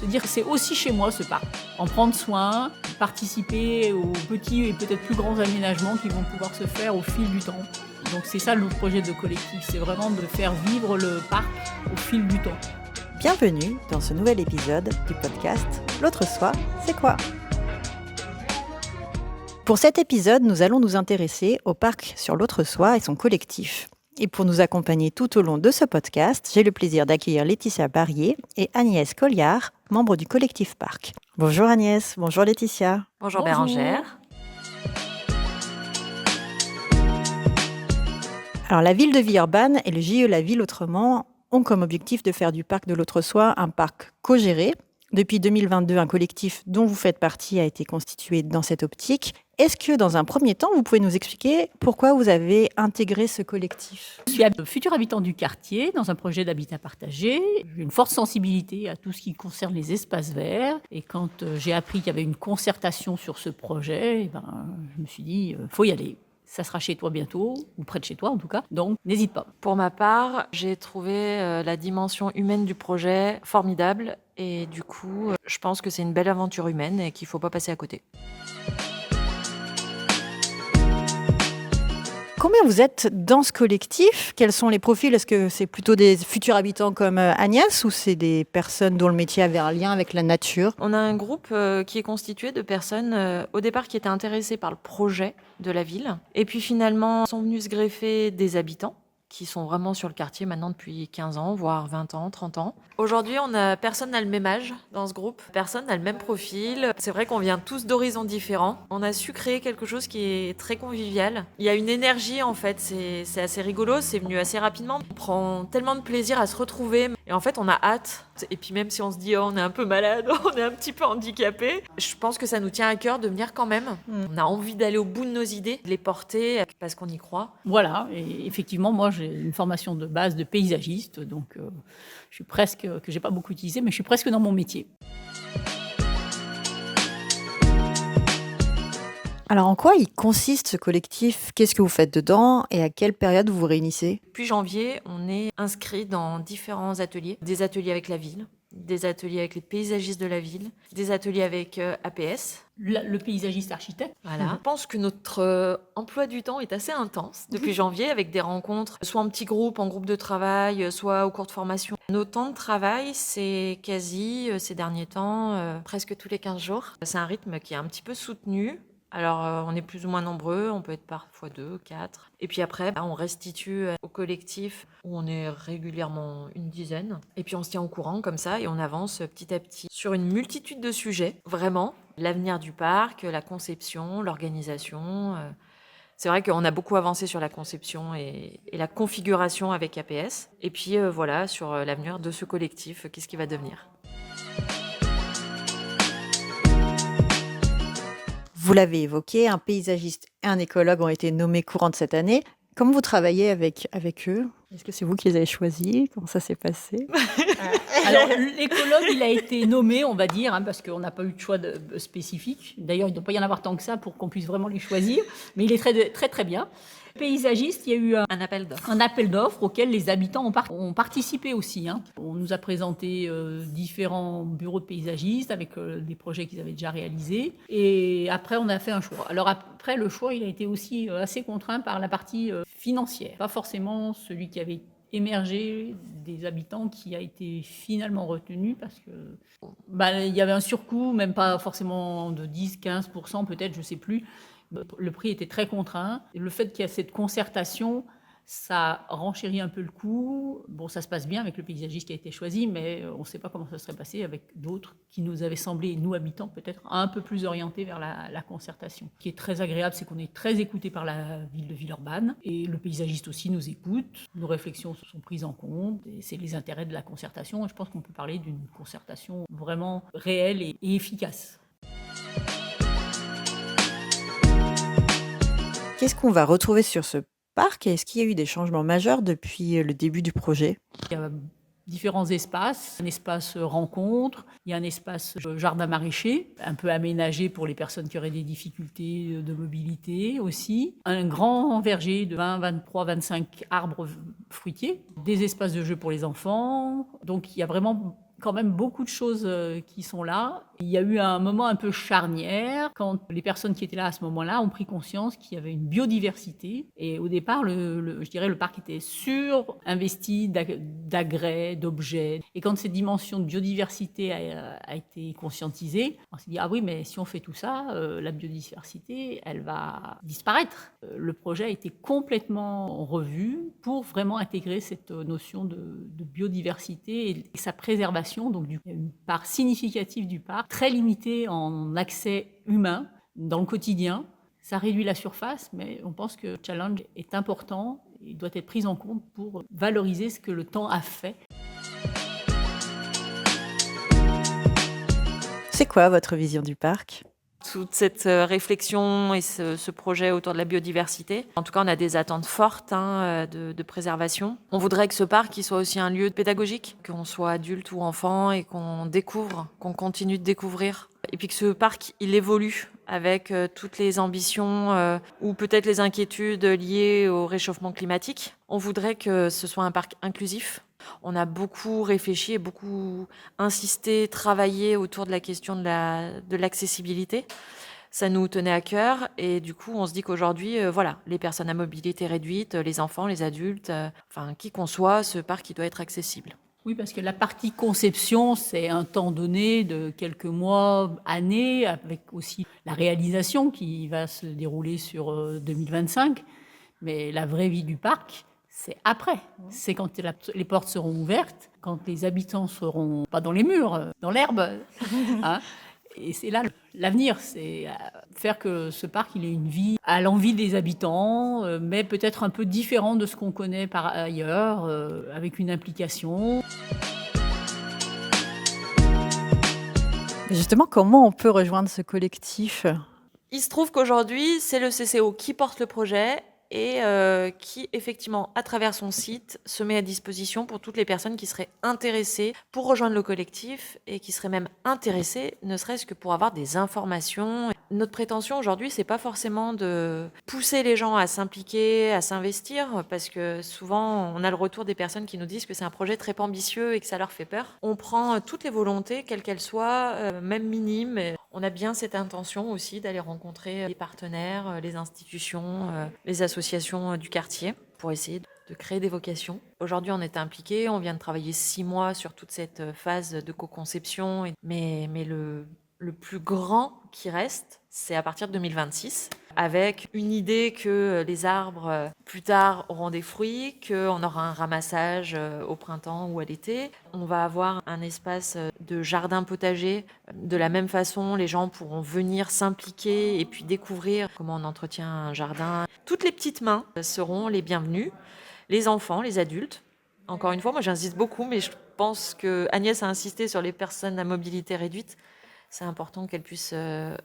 Se dire que c'est aussi chez moi ce parc. En prendre soin, participer aux petits et peut-être plus grands aménagements qui vont pouvoir se faire au fil du temps. Donc c'est ça le projet de collectif, c'est vraiment de faire vivre le parc au fil du temps. Bienvenue dans ce nouvel épisode du podcast L'autre soi, c'est quoi ? Pour cet épisode, nous allons nous intéresser au parc sur l'autre soi et son collectif. Et pour nous accompagner tout au long de ce podcast, j'ai le plaisir d'accueillir Laetitia Barrier et Agnès Colliard, membres du collectif Parc. Bonjour Agnès, bonjour Laetitia. Bonjour Bérangère. Alors la ville de Villeurbanne et le JE La Ville Autrement ont comme objectif de faire du parc de l'autre soi un parc co-géré. Depuis 2022, un collectif dont vous faites partie a été constitué dans cette optique. Est-ce que, dans un premier temps, vous pouvez nous expliquer pourquoi vous avez intégré ce collectif ? Je suis futur habitant du quartier dans un projet d'habitat partagé. J'ai une forte sensibilité à tout ce qui concerne les espaces verts. Et quand j'ai appris qu'il y avait une concertation sur ce projet, je me suis dit, faut y aller. Ça sera chez toi bientôt, ou près de chez toi en tout cas, donc n'hésite pas. Pour ma part, j'ai trouvé la dimension humaine du projet formidable et du coup, je pense que c'est une belle aventure humaine et qu'il ne faut pas passer à côté. Combien vous êtes dans ce collectif ? Quels sont les profils ? Est-ce que c'est plutôt des futurs habitants comme Agnès ou c'est des personnes dont le métier avait un lien avec la nature ? On a un groupe qui est constitué de personnes au départ qui étaient intéressées par le projet de la ville et puis finalement sont venus se greffer des habitants qui sont vraiment sur le quartier maintenant depuis 15 ans, voire 20 ans, 30 ans. Aujourd'hui, personne n'a le même âge dans ce groupe, personne n'a le même profil. C'est vrai qu'on vient tous d'horizons différents. On a su créer quelque chose qui est très convivial. Il y a une énergie en fait, c'est assez rigolo, c'est venu assez rapidement. On prend tellement de plaisir à se retrouver et en fait on a hâte. Et puis même si on se dit on est un peu malade, on est un petit peu handicapé, je pense que ça nous tient à cœur de venir quand même. On a envie d'aller au bout de nos idées, de les porter parce qu'on y croit. Voilà, et effectivement, moi j'ai une formation de base de paysagiste, donc je suis presque, que j'ai pas beaucoup utilisé, mais je suis presque dans mon métier. Alors en quoi il consiste ce collectif ? Qu'est-ce que vous faites dedans et à quelle période vous vous réunissez ? Depuis janvier, on est inscrit dans différents ateliers. Des ateliers avec la ville, des ateliers avec les paysagistes de la ville, des ateliers avec APS. Le paysagiste architecte. Voilà. Je pense que notre emploi du temps est assez intense depuis janvier avec des rencontres, soit en petits groupes, en groupe de travail, soit au cours de formation. Nos temps de travail, c'est quasi, ces derniers temps, presque tous les 15 jours. C'est un rythme qui est un petit peu soutenu. Alors, on est plus ou moins nombreux, on peut être parfois 2, 4. Et puis après, on restitue au collectif où on est régulièrement une dizaine. Et puis on se tient au courant comme ça et on avance petit à petit sur une multitude de sujets, vraiment. L'avenir du parc, la conception, l'organisation. C'est vrai qu'on a beaucoup avancé sur la conception et la configuration avec APS. Et puis voilà, sur l'avenir de ce collectif, qu'est-ce qui va devenir ? Vous l'avez évoqué, un paysagiste et un écologue ont été nommés courant de cette année. Comment vous travaillez avec eux ? Est-ce que c'est vous qui les avez choisis ? Comment ça s'est passé ? Alors, l'écologue, il a été nommé, on va dire, parce qu'on n'a pas eu de choix spécifique. D'ailleurs, il ne doit pas y en avoir tant que ça pour qu'on puisse vraiment les choisir. Mais il est très, très, très bien. Paysagiste, il y a eu un appel d'offres. Un appel d'offres auquel les habitants ont participé aussi. On nous a présenté différents bureaux de paysagistes avec des projets qu'ils avaient déjà réalisés. Et après, on a fait un choix. Alors après, le choix, il a été aussi assez contraint par la partie financière. Pas forcément celui qui avait émergé des habitants qui a été finalement retenu parce que il y avait un surcoût, même pas forcément de 10-15% peut-être, je ne sais plus. Le prix était très contraint. Et le fait qu'il y a cette concertation, ça renchérit un peu le coût. Bon, ça se passe bien avec le paysagiste qui a été choisi, mais on ne sait pas comment ça serait passé avec d'autres qui nous avaient semblé, nous habitants peut-être, un peu plus orientés vers la concertation. Ce qui est très agréable, c'est qu'on est très écoutés par la ville de Villeurbanne. Et le paysagiste aussi nous écoute. Nos réflexions sont prises en compte. Et c'est les intérêts de la concertation. Et je pense qu'on peut parler d'une concertation vraiment réelle et efficace. Qu'est-ce qu'on va retrouver sur ce parc ? Est-ce qu'il y a eu des changements majeurs depuis le début du projet ? Il y a différents espaces, un espace rencontre, il y a un espace jardin maraîcher, un peu aménagé pour les personnes qui auraient des difficultés de mobilité aussi, un grand verger de 20, 23, 25 arbres fruitiers, des espaces de jeu pour les enfants. Donc il y a vraiment quand même beaucoup de choses qui sont là. Il y a eu un moment un peu charnière quand les personnes qui étaient là à ce moment-là ont pris conscience qu'il y avait une biodiversité. Et au départ, je dirais le parc était surinvesti d'agrès, d'objets. Et quand cette dimension de biodiversité a été conscientisée, on s'est dit, ah oui, mais si on fait tout ça, la biodiversité, elle va disparaître. Le projet a été complètement revu pour vraiment intégrer cette notion de biodiversité et sa préservation. Donc, une part significative du parc, très limitée en accès humain dans le quotidien. Ça réduit la surface, mais on pense que le challenge est important et doit être pris en compte pour valoriser ce que le temps a fait. C'est quoi votre vision du parc ? Toute cette réflexion et ce projet autour de la biodiversité. En tout cas, on a des attentes fortes de préservation. On voudrait que ce parc il soit aussi un lieu pédagogique, qu'on soit adulte ou enfant et qu'on découvre, qu'on continue de découvrir. Et puis que ce parc, il évolue avec toutes les ambitions ou peut-être les inquiétudes liées au réchauffement climatique. On voudrait que ce soit un parc inclusif. On a beaucoup réfléchi et beaucoup insisté, travaillé autour de la question de l'accessibilité. Ça nous tenait à cœur et du coup, on se dit qu'aujourd'hui, les personnes à mobilité réduite, les enfants, les adultes, qui qu'on soit, ce parc il doit être accessible. Oui, parce que la partie conception, c'est un temps donné de quelques mois, années, avec aussi la réalisation qui va se dérouler sur 2025. Mais la vraie vie du parc, c'est après. C'est quand les portes seront ouvertes, quand les habitants seront pas dans les murs, dans l'herbe. Hein. Et c'est là l'avenir, c'est faire que ce parc il ait une vie à l'envie des habitants, mais peut-être un peu différent de ce qu'on connaît par ailleurs, avec une implication. Justement, comment on peut rejoindre ce collectif ? Il se trouve qu'aujourd'hui, c'est le CCO qui porte le projet et qui, effectivement, à travers son site, se met à disposition pour toutes les personnes qui seraient intéressées pour rejoindre le collectif et qui seraient même intéressées, ne serait-ce que pour avoir des informations. Notre prétention aujourd'hui, c'est pas forcément de pousser les gens à s'impliquer, à s'investir, parce que souvent, on a le retour des personnes qui nous disent que c'est un projet très ambitieux et que ça leur fait peur. On prend toutes les volontés, quelles qu'elles soient, même minimes. On a bien cette intention aussi d'aller rencontrer les partenaires, les institutions, les associations du quartier pour essayer de créer des vocations. Aujourd'hui, on est impliqués, on vient de travailler 6 mois sur toute cette phase de co-conception, mais le plus grand qui reste, c'est à partir de 2026, avec une idée que les arbres, plus tard, auront des fruits, qu'on aura un ramassage au printemps ou à l'été. On va avoir un espace de jardin potager. De la même façon, les gens pourront venir s'impliquer et puis découvrir comment on entretient un jardin. Toutes les petites mains seront les bienvenues, les enfants, les adultes. Encore une fois, moi j'insiste beaucoup, mais je pense que Agnès a insisté sur les personnes à mobilité réduite. C'est important qu'elles puissent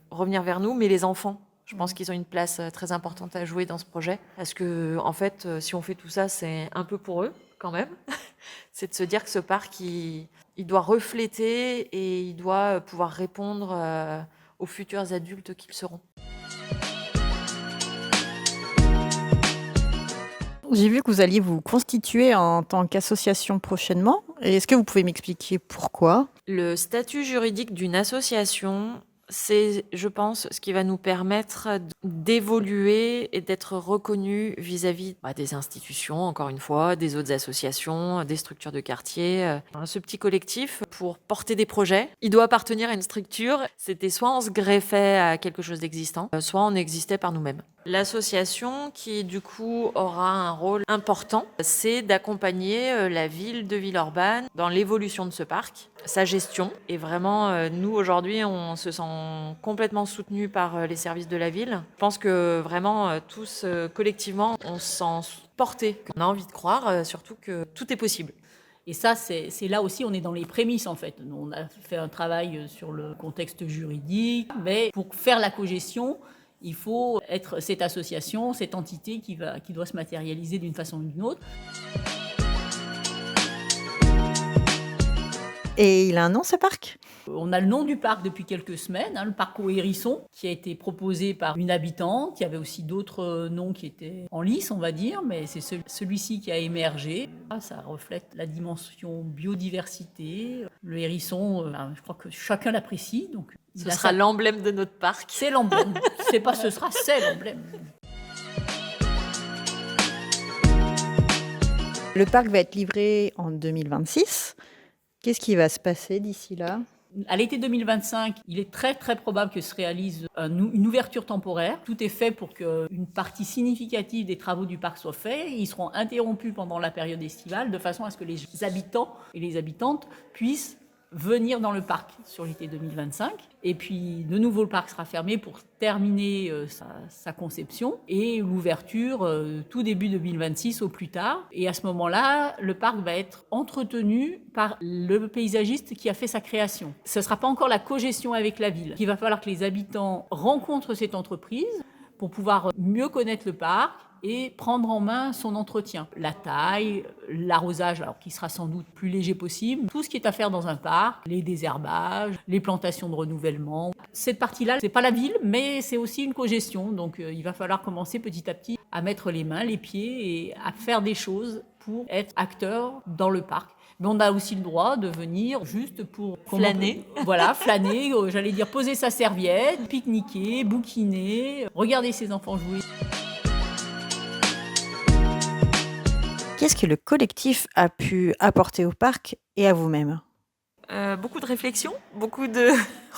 revenir vers nous, mais les enfants, je pense qu'ils ont une place très importante à jouer dans ce projet. Parce que, en fait, si on fait tout ça, c'est un peu pour eux, quand même. C'est de se dire que ce parc, il doit refléter et il doit pouvoir répondre aux futurs adultes qu'ils seront. J'ai vu que vous alliez vous constituer en tant qu'association prochainement. Est-ce que vous pouvez m'expliquer pourquoi ? Le statut juridique d'une association, c'est, je pense, ce qui va nous permettre d'évoluer et d'être reconnus vis-à-vis des institutions, encore une fois, des autres associations, des structures de quartier. Ce petit collectif, pour porter des projets, il doit appartenir à une structure. C'était soit on se greffait à quelque chose d'existant, soit on existait par nous-mêmes. L'association qui, du coup, aura un rôle important, c'est d'accompagner la ville de Villeurbanne dans l'évolution de ce parc, sa gestion. Et vraiment, nous, aujourd'hui, on se sent complètement soutenus par les services de la ville. Je pense que vraiment, tous, collectivement, on se sent portés. On a envie de croire, surtout que tout est possible. Et ça, c'est là aussi, on est dans les prémices en fait. On a fait un travail sur le contexte juridique, mais pour faire la cogestion, il faut être cette association, cette entité qui doit se matérialiser d'une façon ou d'une autre. Et il a un nom, ce parc ? On a le nom du parc depuis quelques semaines, le parc aux hérissons, qui a été proposé par une habitante. Il y avait aussi d'autres noms qui étaient en lice, on va dire, mais c'est celui-ci qui a émergé. Ça reflète la dimension biodiversité. Le hérisson, je crois que chacun l'apprécie. Donc ce sera l'emblème de notre parc. C'est l'emblème. C'est pas ce sera, c'est l'emblème. Le parc va être livré en 2026. Qu'est-ce qui va se passer d'ici là ? À l'été 2025, il est très très probable que se réalise une ouverture temporaire. Tout est fait pour qu'une partie significative des travaux du parc soit faite. Ils seront interrompus pendant la période estivale de façon à ce que les habitants et les habitantes puissent venir dans le parc sur l'été 2025. Et puis, de nouveau, le parc sera fermé pour terminer sa conception et l'ouverture tout début 2026 au plus tard. Et à ce moment-là, le parc va être entretenu par le paysagiste qui a fait sa création. Ce ne sera pas encore la cogestion avec la ville. Il va falloir que les habitants rencontrent cette entreprise pour pouvoir mieux connaître le parc et prendre en main son entretien. La taille, l'arrosage, alors qui sera sans doute plus léger possible, tout ce qui est à faire dans un parc, les désherbages, les plantations de renouvellement. Cette partie-là, c'est pas la ville, mais c'est aussi une cogestion. Donc il va falloir commencer petit à petit à mettre les mains, les pieds et à faire des choses pour être acteur dans le parc. Mais on a aussi le droit de venir juste pour flâner. Voilà, flâner, j'allais dire poser sa serviette, pique-niquer, bouquiner, regarder ses enfants jouer. Qu'est-ce que le collectif a pu apporter au parc et à vous-même ? Beaucoup de réflexion, beaucoup de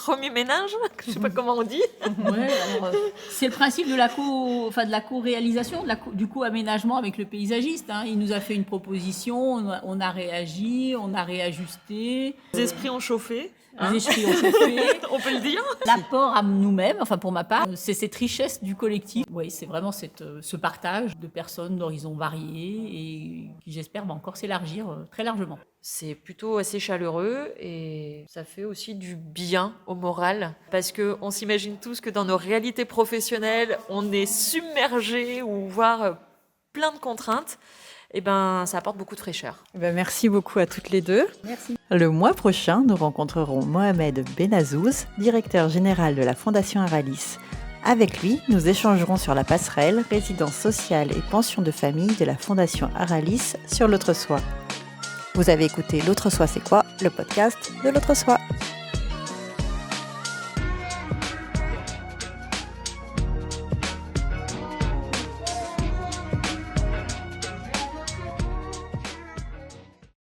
remue-ménage, je ne sais pas comment on dit. Ouais, alors, c'est le principe de la co-réalisation, du co-aménagement avec le paysagiste. Il nous a fait une proposition, on a réagi, on a réajusté. Les esprits ont chauffé. Les esprits ont chauffé. On peut le dire. L'apport à nous-mêmes, enfin pour ma part, c'est cette richesse du collectif. Oui, c'est vraiment ce partage de personnes d'horizons variés et qui, j'espère, va encore s'élargir très largement. C'est plutôt assez chaleureux et ça fait aussi du bien au moral parce qu'on s'imagine tous que dans nos réalités professionnelles, on est submergé ou voire plein de contraintes. Ça apporte beaucoup de fraîcheur. Merci beaucoup à toutes les deux. Merci. Le mois prochain, nous rencontrerons Mohamed Benazouz, directeur général de la Fondation Aralis. Avec lui, nous échangerons sur la passerelle, résidence sociale et pension de famille de la Fondation Aralis sur l'Autre Soi. Vous avez écouté L'Autre Soi, c'est quoi ? Le podcast de l'Autre Soi.